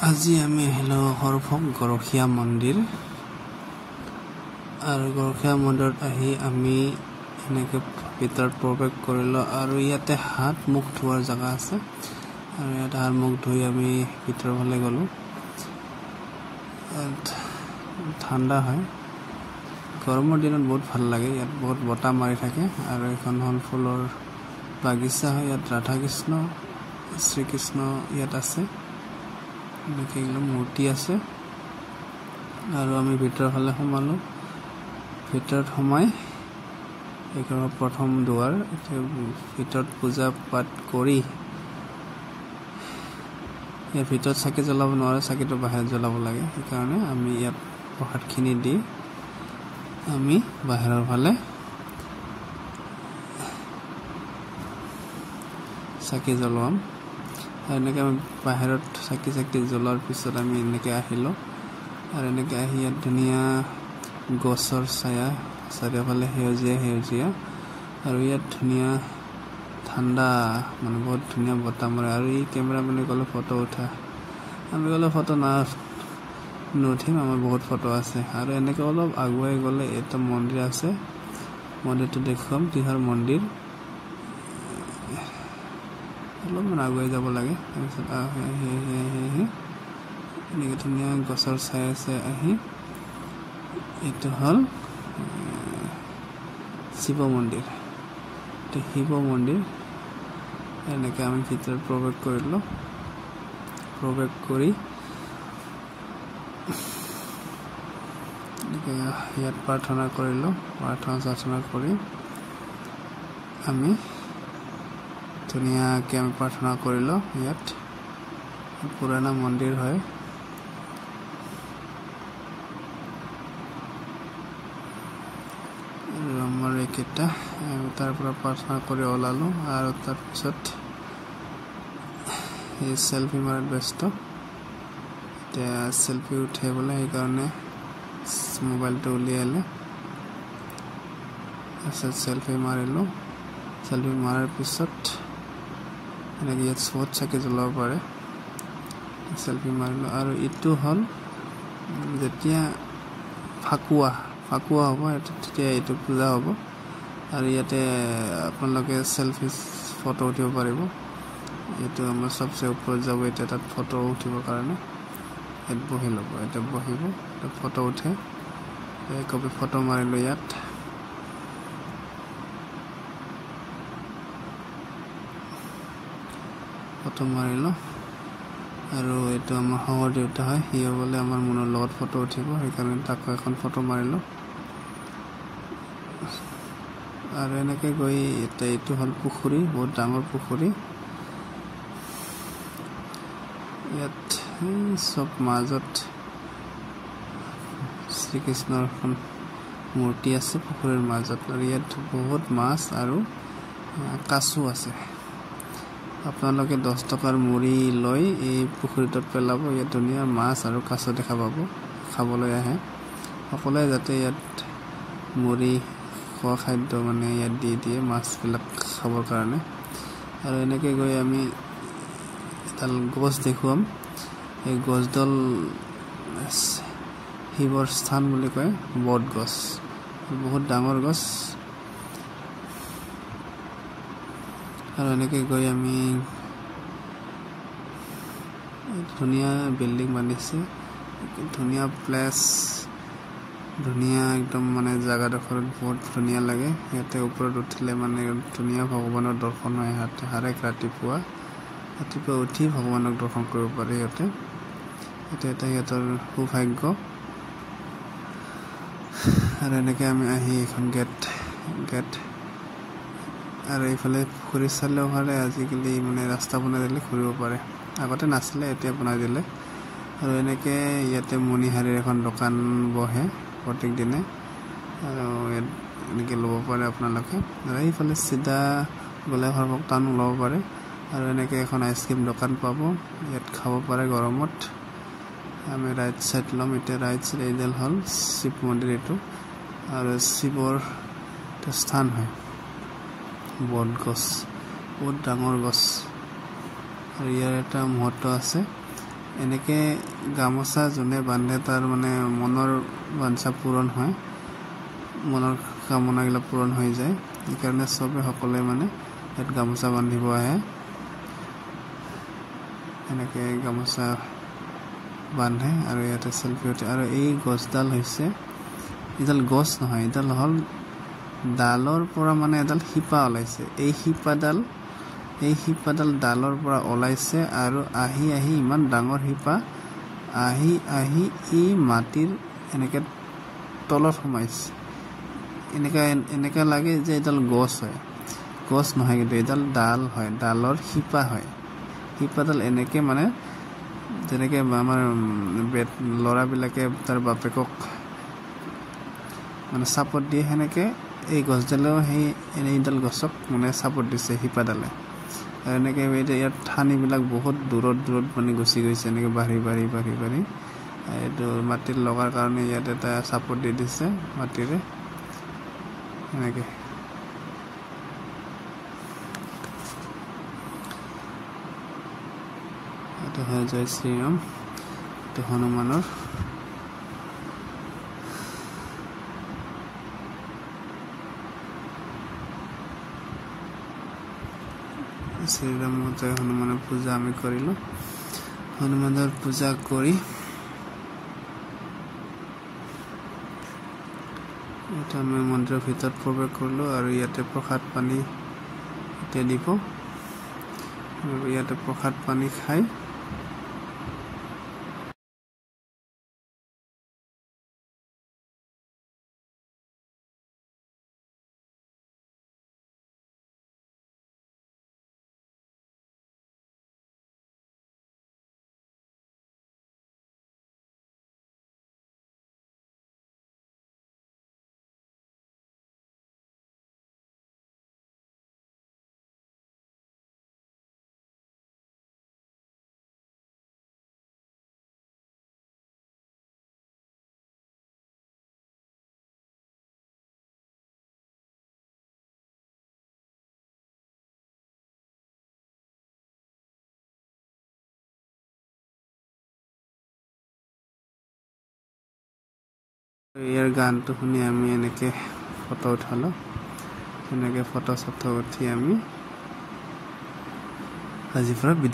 আজি আমি আহিলো হৰফক গৰখীয়া মন্দিৰ আৰু গৰখীয়া মন্দিৰত আহি আমি এনেকৈ ভিতৰত প্ৰৱেশ কৰিলো আৰু ইয়াতে হাত মুখ ধোৱাৰ জায়গা আছে আৰু ইয়াতে হাত মুখ ধুই আমি ভিতৰ ফালে গলো ঠাণ্ডা হয় গৰমৰ দিনত বহুত ভাল লাগে ইয়াত বহুত বতাহ মাৰি থাকে আৰু এখন হল ফুলৰ বাগিচা হয় ইয়াত ৰাধা কৃষ্ণ শ্ৰীকৃষ্ণ ইয়াত আছে মূৰ্তি আছে আৰু আমি ভিতৰ ফালে সোমালো ভিতৰত সোমাই এইখন প্ৰথম দুৱাৰ ভিতৰত পূজা পাঠ কৰি ইয়াৰ ভিতৰত চাকি জ্বলাব নোৱাৰে চাকিটো বাহিৰত জ্বলাব লাগে সেইকাৰণে আমি ইয়াত প্ৰসাদখিনি দি আমি বাহিৰৰ ফালে চাকি জ্বলাম আৰু এনেকৈ আমি বাহিৰত চাকি জ্বলোৱাৰ পিছত আমি এনেকৈ আহিলোঁ আৰু এনেকৈ আহি ইয়াত ধুনীয়া গছৰ ছায়া চাৰিওফালে সেউজীয়া আৰু ইয়াত ধুনীয়া ঠাণ্ডা মানে বহুত ধুনীয়া বতাহ মাৰে আৰু এই কেমেৰামেনে ক'লে ফটো উঠা আমি ক'লে ফটো নুঠিম আমাৰ বহুত ফটো আছে আৰু এনেকৈ অলপ আগুৱাই গ'লে এটা মন্দিৰ আছে মন্দিৰটো দেখুৱাম কিহৰ মন্দিৰ অলপমান আগুৱাই যাব লাগে তাৰপিছত এনেকৈ ধুনীয়া গছৰ ছাই আছে আহি এইটো হ'ল শিৱ মন্দিৰ এনেকৈ আমি ভিতৰত প্ৰৱেশ কৰিলোঁ প্ৰৱেশ কৰি এনেকৈ ইয়াত প্ৰাৰ্থনা কৰিলোঁ প্ৰাৰ্থনা কৰি আমি ধুনীয়াকৈ আমি প্ৰাৰ্থনা কৰিলোঁ ইয়াত পুৰণা মন্দিৰ হয় আমাৰ এইকেইটা তাৰ পৰা প্ৰাৰ্থনা কৰি ওলালোঁ আৰু তাৰপিছত এই চেলফি মাৰাত ব্যস্ত এতিয়া চেলফি উঠিবলৈ সেইকাৰণে মোবাইলটো উলিয়ালে তাৰপিছত চেলফি মাৰিলোঁ চেলফি মাৰাৰ পিছত এনেকৈ ইয়াত চবত চাকি জ্বলাব পাৰে চেলফি মাৰিলোঁ আৰু ইটো হ'ল যেতিয়া ফাকুৱা হ'ব তেতিয়া এইটো পূজা হ'ব আৰু ইয়াতে আপোনালোকে চেলফি ফটো উঠিব পাৰিব এইটো আমাৰ চবচে ওপৰত যাব এতিয়া তাত ফটো উঠিবৰ কাৰণে ইয়াত বহি ল'ব এতিয়া বহিব ফটো উঠে একপি ফটো মাৰিলোঁ ইয়াত ফটো মাৰিলোঁ আৰু এইটো আমাৰ শংকৰ দেউতা হয় সিও বোলে আমাৰ মনৰ লগত ফটো উঠিব সেইকাৰণে তাকো এখন ফটো মাৰিলোঁ আৰু এনেকৈ গৈ এতিয়া এইটো হ'ল পুখুৰী বহুত ডাঙৰ পুখুৰী ইয়াত চব মাজত শ্ৰীকৃষ্ণৰ এখন মূৰ্তি আছে পুখুৰীৰ মাজত আৰু ইয়াত বহুত মাছ আৰু কাছু আছে আপোনালোকে 10 টকাৰ মুড়ি লৈ এই পুখুৰীটোত পেলাব ইয়াত ধুনীয়া মাছ আৰু কাছ দেখা পাব খাবলৈ আহে সকলোৱে যাতে ইয়াত মুড়ি খোৱা খাদ্য মানে ইয়াত দি দিয়ে মাছবিলাক খাবৰ কাৰণে আৰু এনেকৈ গৈ আমি এডাল গছ দেখুৱাম এই গছডাল শিৱৰ স্থান বুলি কয় বট গছ বহুত ডাঙৰ গছ আৰু এনেকৈ গৈ আমি ধুনীয়া বিল্ডিং বান্ধিছে ধুনীয়া প্লেচ ধুনীয়া একদম মানে জাগাডোখৰত বহুত ধুনীয়া লাগে ইয়াতে ওপৰত উঠিলে মানে ধুনীয়া ভগৱানৰ দৰ্শন হয় হাৰেক ৰাতিপুৱা উঠি ভগৱানক দৰ্শন কৰিব পাৰে ইয়াতে এটা সিহঁতৰ সৌভাগ্য আৰু এনেকৈ আমি আহি এখন গেট আৰু এইফালে ঘূৰি চালেও পাৰে আজিকালি মানে ৰাস্তা বনাই দিলে ঘূৰিব পাৰে আগতে নাছিলে এতিয়া বনাই দিলে আৰু এনেকৈ ইয়াতে মণিহাৰীৰ এখন দোকান বহে প্ৰত্যেক দিনে আৰু ইয়াত এনেকৈ ল'ব পাৰে আপোনালোকে আৰু এইফালে চিধা গ'লে হৰভক টাউন ল'ব পাৰে আৰু এনেকৈ এখন আইচক্ৰীম দোকান পাব ইয়াত খাব পাৰে গৰমত আমি ৰাইট চাইড ল'ম এতিয়া ৰাইট চাইড এইডাল হ'ল শিৱ মন্দিৰ এইটো আৰু শিৱৰ স্থান হয় বট গছ বহুত ডাঙৰ গছ আৰু ইয়াৰ এটা মহত্ব আছে এনেকে গামোচা যোনে বান্ধে তাৰ মানে মনৰ বাঞ্ছা পূৰণ হয়, মনৰ কামনাবিলাক পূৰণ হৈ যায়। সেইকাৰণে সকলোৱে মানে ইয়াত গামোচা বান্ধিব আহে। এনেকৈ গামোচা বান্ধে আৰু ইয়াতে চেলফি উঠে। আৰু এই গছডাল হৈছে, এডাল গছ নহয়, এডাল হ'ল ডালৰ পৰা মানে এডাল শিপা ওলাইছে। এই শিপাডাল ডালৰ পৰা ওলাইছে আৰু আহি ইমান ডাঙৰ শিপা আহি ই মাটিৰ এনেকৈ তলত সোমাইছে। এনেকা লাগে যে এডাল গছ হয়, গছ নহয় কিন্তু এডাল ডাল হয়, ডালৰ শিপা হয়। শিপাডাল এনেকৈ মানে যেনেকৈ আমাৰ ল'ৰাবিলাকে তাৰ বাপেকক মানে ছাপোৰ্ট দিয়ে, সেনেকৈ এই গছডালেও এইডাল গছক মানে ছাপোৰ্ট দিছে শিপাডালে। আৰু এনেকৈ ইয়াত ঠানিবিলাক বহুত দূৰত মানে গুচি গৈছে, এনেকৈ বাঢ়ি এইটো মাটিত লগাৰ কাৰণে ইয়াত এটা ছাপোৰ্ট দি দিছে মাটিৰে। এনেকৈ এইটো হয় জয় শ্ৰীৰাম, এইটো হনুমানৰ। শ্ৰীৰাম জয় হনুমানৰ পূজা আমি কৰিলোঁ। হনুমানৰ পূজা কৰি এটা আমি মন্দিৰৰ ভিতৰত প্ৰৱেশ কৰিলোঁ আৰু ইয়াতে প্ৰসাদ পানী এতিয়া দিব। ইয়াতে প্ৰসাদ পানী খাই ইয়াৰ গানটো শুনি আমি এনেকৈ ফটো উঠালোঁ। এনেকৈ ফটো উঠি আমি আজিৰ পৰা বিদায়।